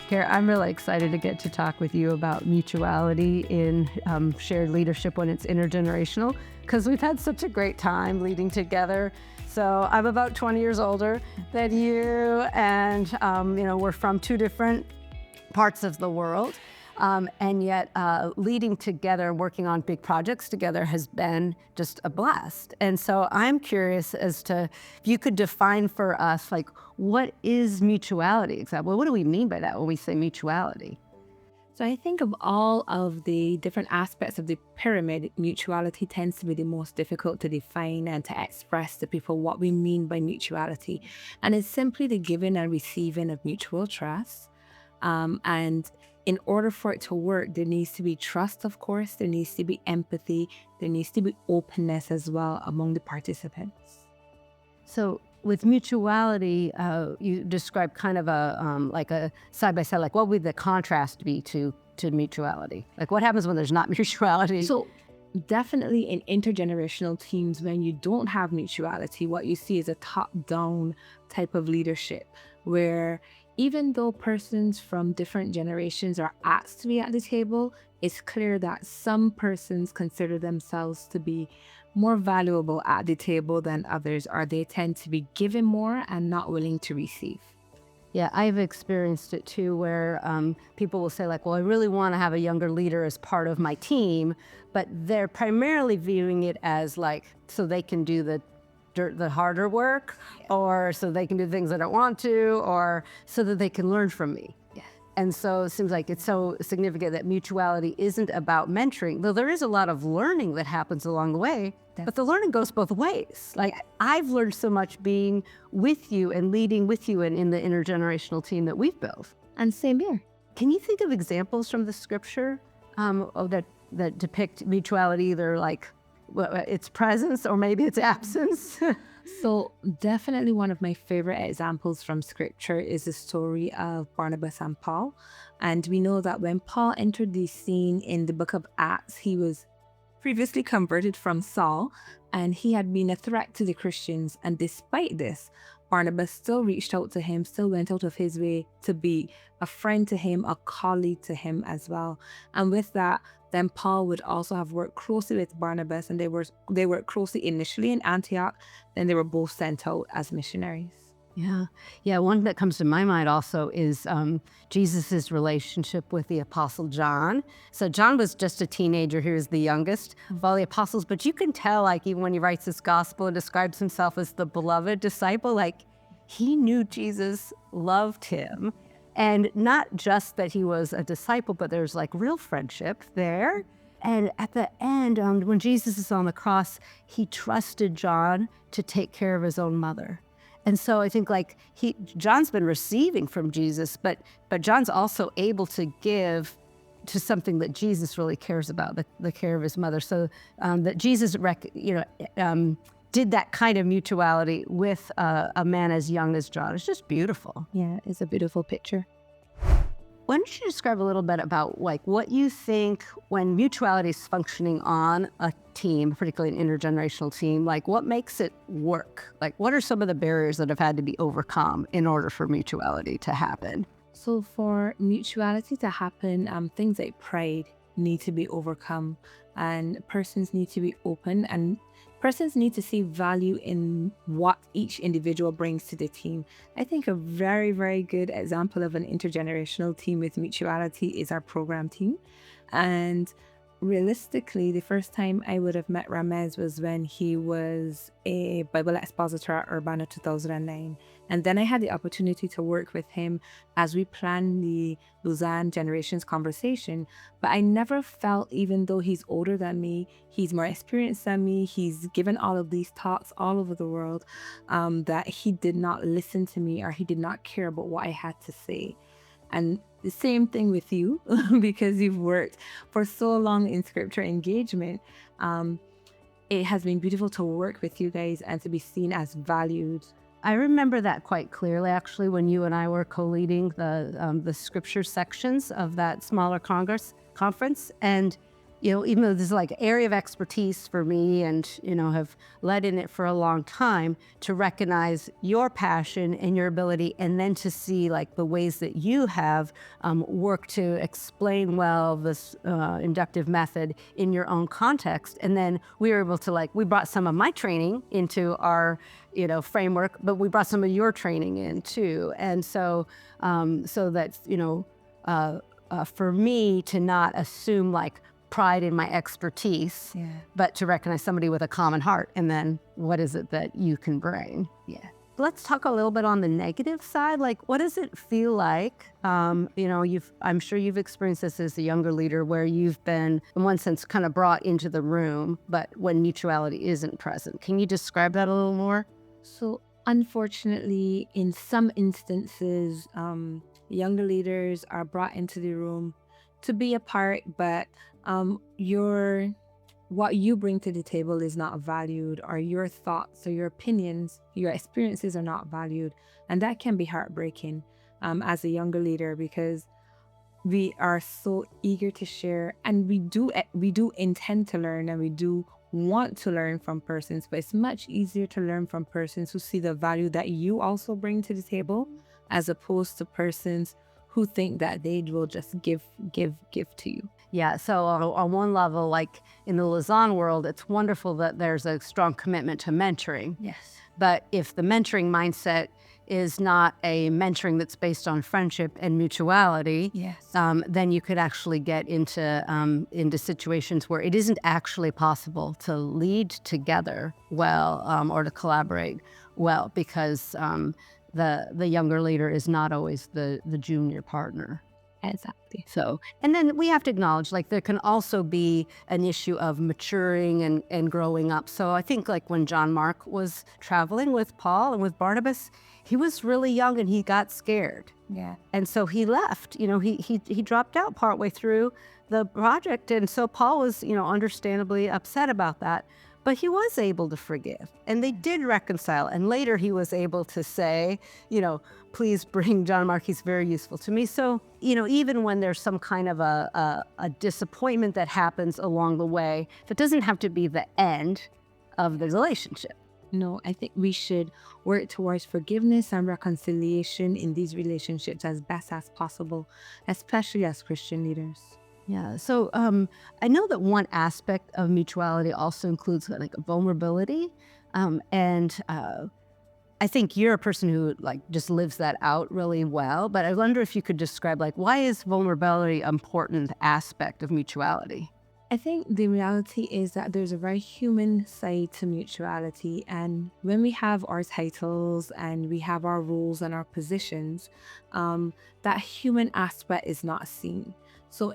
Kara, I'm really excited to get to talk with you about mutuality in shared leadership when it's intergenerational, because we've had such a great time leading together. So I'm about 20 years older than you, and we're from two different parts of the world. And yet leading together, working on big projects together has been just a blast. And so I'm curious as to if you could define for us, like, what is mutuality exactly? What do we mean by that when we say mutuality? So I think of all of the different aspects of the pyramid, mutuality tends to be the most difficult to define and to express to people what we mean by mutuality. And it's simply the giving and receiving of mutual trust. And in order for it to work, there needs to be trust, of course, there needs to be empathy, there needs to be openness as well among the participants. So with mutuality, you describe kind of like a side-by-side, like what would the contrast be to mutuality? Like what happens when there's not mutuality? So definitely in intergenerational teams, when you don't have mutuality, what you see is a top-down type of leadership where even though persons from different generations are asked to be at the table, it's clear that some persons consider themselves to be more valuable at the table than others, or they tend to be given more and not willing to receive. Yeah, I've experienced it too, where people will say like, well, I really want to have a younger leader as part of my team, but they're primarily viewing it as like, so they can do the harder work, or so they can do things I don't want to, or so that they can learn from me. Yeah. And so it seems like it's so significant that mutuality isn't about mentoring, though there is a lot of learning that happens along the way, but the learning goes both ways. Like I've learned so much being with you and leading with you and in the intergenerational team that we've built. And same here. Can you think of examples from the scripture that depict mutuality, either like its presence or maybe its absence? So definitely one of my favorite examples from scripture is the story of Barnabas and Paul. And we know that when Paul entered the scene in the book of Acts, he was previously converted from Saul, and he had been a threat to the Christians. And despite this, Barnabas still reached out to him, still went out of his way to be a friend to him, a colleague to him as well. And with that, then Paul would also have worked closely with Barnabas, and they worked closely initially in Antioch, then they were both sent out as missionaries. Yeah. One that comes to my mind also is Jesus's relationship with the Apostle John. So John was just a teenager. He was the youngest of all the apostles, but you can tell, like, even when he writes this gospel and describes himself as the beloved disciple, like he knew Jesus loved him. And not just that he was a disciple, but there's like real friendship there. And at the end, when Jesus is on the cross, he trusted John to take care of his own mother. And so I think like John's been receiving from Jesus, but John's also able to give to something that Jesus really cares about, the care of his mother. So that Jesus, did that kind of mutuality with a man as young as John. It's just beautiful. Yeah, it's a beautiful picture. Why don't you describe a little bit about like what you think when mutuality is functioning on a team, particularly an intergenerational team, like what makes it work? Like what are some of the barriers that have had to be overcome in order for mutuality to happen? So for mutuality to happen, things like pride need to be overcome, and persons need to be open, and persons need to see value in what each individual brings to the team. I think a very, very good example of an intergenerational team with mutuality is our program team. And realistically, the first time I would have met Ramez was when he was a Bible expositor at Urbana 2009. And then I had the opportunity to work with him as we planned the Lausanne Generations conversation. But I never felt, even though he's older than me, he's more experienced than me, he's given all of these talks all over the world, that he did not listen to me or he did not care about what I had to say. And the same thing with you, because you've worked for so long in scripture engagement. It has been beautiful to work with you guys and to be seen as valued. I remember that quite clearly, actually, when you and I were co-leading the scripture sections of that smaller conference. And even though this is like area of expertise for me and, have led in it for a long time, to recognize your passion and your ability, and then to see like the ways that you have worked to explain well this inductive method in your own context. And then we were able to we brought some of my training into our, framework, but we brought some of your training in too. And so, so that, for me to not assume like pride in my expertise, but to recognize somebody with a common heart, and then what is it that you can bring? Let's talk a little bit on the negative side. Like, what does it feel like? I'm sure you've experienced this as a younger leader, where you've been, in one sense, kind of brought into the room, but when mutuality isn't present. Can you describe that a little more? So unfortunately, in some instances, younger leaders are brought into the room to be a part, but what you bring to the table is not valued, or your thoughts or your opinions, your experiences are not valued. And that can be heartbreaking as a younger leader, because we are so eager to share, and we do intend to learn, and we do want to learn from persons, but it's much easier to learn from persons who see the value that you also bring to the table, as opposed to persons who think that they will just give to you. Yeah, so on one level, like in the Lausanne world, it's wonderful that there's a strong commitment to mentoring. Yes. But if the mentoring mindset is not a mentoring that's based on friendship and mutuality, then you could actually get into situations where it isn't actually possible to lead together well, or to collaborate well, because the younger leader is not always the junior partner. Exactly. So, and then we have to acknowledge, like, there can also be an issue of maturing and growing up. So I think like when John Mark was traveling with Paul and with Barnabas, he was really young and he got scared. Yeah. And so he left, he dropped out partway through the project. And so Paul was, understandably upset about that. But he was able to forgive, and they did reconcile. And later he was able to say, please bring John Mark, he's very useful to me. So, even when there's some kind of a disappointment that happens along the way, that doesn't have to be the end of the relationship. No, I think we should work towards forgiveness and reconciliation in these relationships as best as possible, especially as Christian leaders. Yeah. So I know that one aspect of mutuality also includes like vulnerability. And I think you're a person who just lives that out really well. But I wonder if you could describe why is vulnerability an important aspect of mutuality? I think the reality is that there's a very human side to mutuality. And when we have our titles and we have our roles and our positions, that human aspect is not seen. So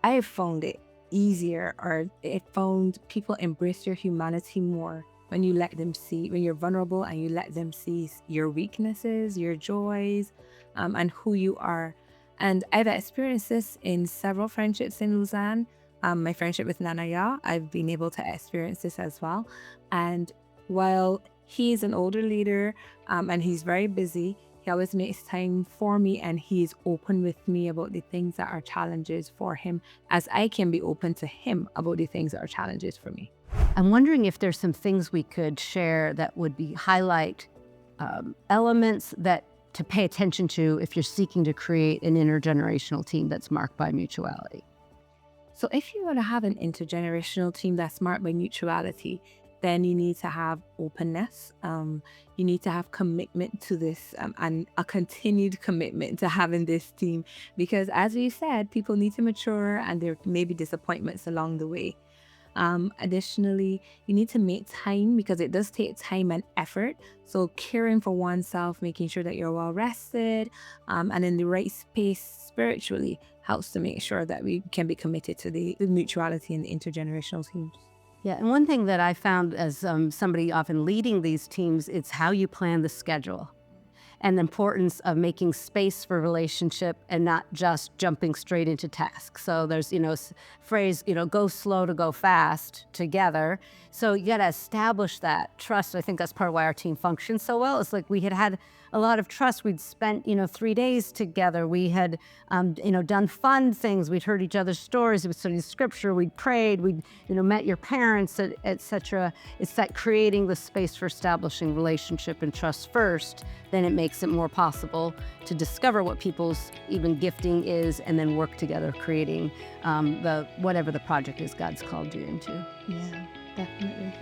I have found it easier, or it found people embrace your humanity more when you let them see, when you're vulnerable and you let them see your weaknesses, your joys, and who you are. And I've experienced this in several friendships in Lausanne. My friendship with Nanaya, I've been able to experience this as well. And while he's an older leader and he's very busy, he always makes time for me, and he's open with me about the things that are challenges for him, as I can be open to him about the things that are challenges for me. I'm wondering if there's some things we could share that would highlight elements that to pay attention to if you're seeking to create an intergenerational team that's marked by mutuality. So if you want to have an intergenerational team that's marked by mutuality, then you need to have openness. You need to have commitment to this, and a continued commitment to having this team. Because as we said, people need to mature, and there may be disappointments along the way. Additionally, you need to make time, because it does take time and effort. So caring for oneself, making sure that you're well rested and in the right space spiritually helps to make sure that we can be committed to the mutuality and the intergenerational teams. Yeah, and one thing that I found as somebody often leading these teams, it's how you plan the schedule and the importance of making space for relationship and not just jumping straight into tasks. So there's, phrase, go slow to go fast together. So you got to establish that trust. I think that's part of why our team functions so well. It's like we had a lot of trust. We'd spent, 3 days together. We had, done fun things. We'd heard each other's stories. We'd studied scripture. We'd prayed. We'd, met your parents, etc. It's that creating the space for establishing relationship and trust first. Then it makes it more possible to discover what people's even gifting is, and then work together, creating whatever the project is God's called you into. Yeah, definitely.